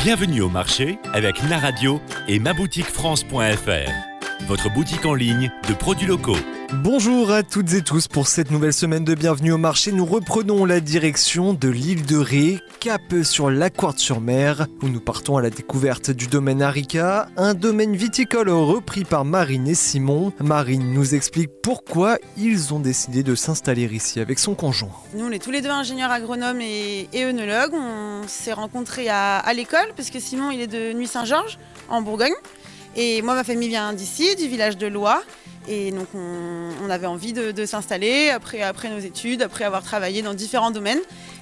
Bienvenue au marché avec Naradio et maboutiquefrance.fr, votre boutique en ligne de produits locaux. Bonjour à toutes et tous, pour cette nouvelle semaine de Bienvenue au marché, nous reprenons la direction de l'île de Ré, cap sur la Quarthe-sur-Mer, où nous partons à la découverte du domaine Arica, un domaine viticole repris par Marine et Simon. Marine nous explique pourquoi ils ont décidé de s'installer ici avec son conjoint. Nous, on est tous les deux ingénieurs agronomes et œnologues. On s'est rencontrés à l'école, parce que Simon, il est de Nuits-Saint-Georges, en Bourgogne. Et moi, ma famille vient d'ici, du village de Loie. Et donc, on avait envie de s'installer après nos études, après avoir travaillé dans différents domaines.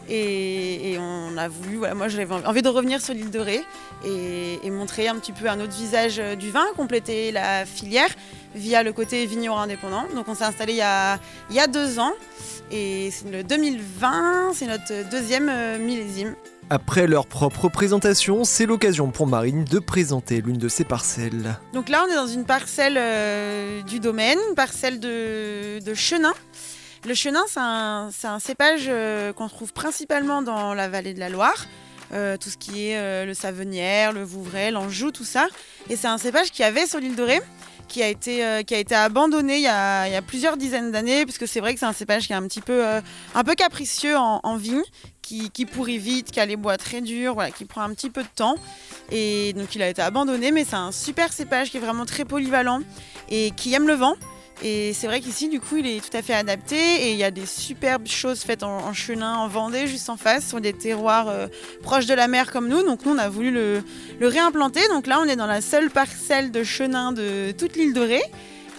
Et on a voulu, moi j'avais envie de revenir sur l'île de Ré et montrer un petit peu un autre visage du vin, compléter la filière via le côté vigneron indépendant. Donc on s'est installé il y a 2 ans et c'est le 2020, c'est notre deuxième millésime. Après leur propre présentation, c'est l'occasion pour Marine de présenter l'une de ses parcelles. Donc là, on est dans une parcelle du domaine, une parcelle de chenin. Le chenin, c'est un cépage qu'on trouve principalement dans la vallée de la Loire. Tout ce qui est le Savenière, le Vouvray, l'Anjou, tout ça. Et c'est un cépage qui avait sur l'île de Ré, qui a été abandonné il y a plusieurs dizaines d'années, puisque c'est vrai que c'est un cépage qui est un peu capricieux en vigne, qui pourrit vite, qui a les bois très durs, qui prend un petit peu de temps. Et donc il a été abandonné, mais c'est un super cépage qui est vraiment très polyvalent et qui aime le vent. Et c'est vrai qu'ici, du coup, il est tout à fait adapté et il y a des superbes choses faites en chenin, en Vendée, juste en face, sur des terroirs proches de la mer comme nous. Donc nous, on a voulu le réimplanter. Donc là, on est dans la seule parcelle de chenin de toute l'île de Ré.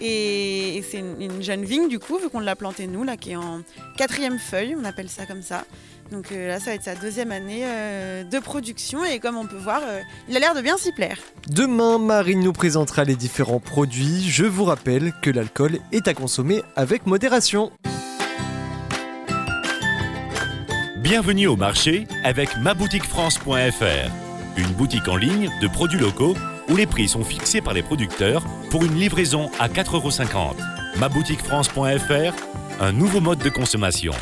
Et c'est une jeune vigne, du coup, vu qu'on l'a plantée nous, là, qui est en 4e feuille, on appelle ça comme ça. Donc là, ça va être sa 2e année de production et comme on peut voir, il a l'air de bien s'y plaire. Demain, Marine nous présentera les différents produits. Je vous rappelle que l'alcool est à consommer avec modération. Bienvenue au marché avec maboutiquefrance.fr, une boutique en ligne de produits locaux où les prix sont fixés par les producteurs pour une livraison à 4,50 €. Maboutiquefrance.fr, un nouveau mode de consommation.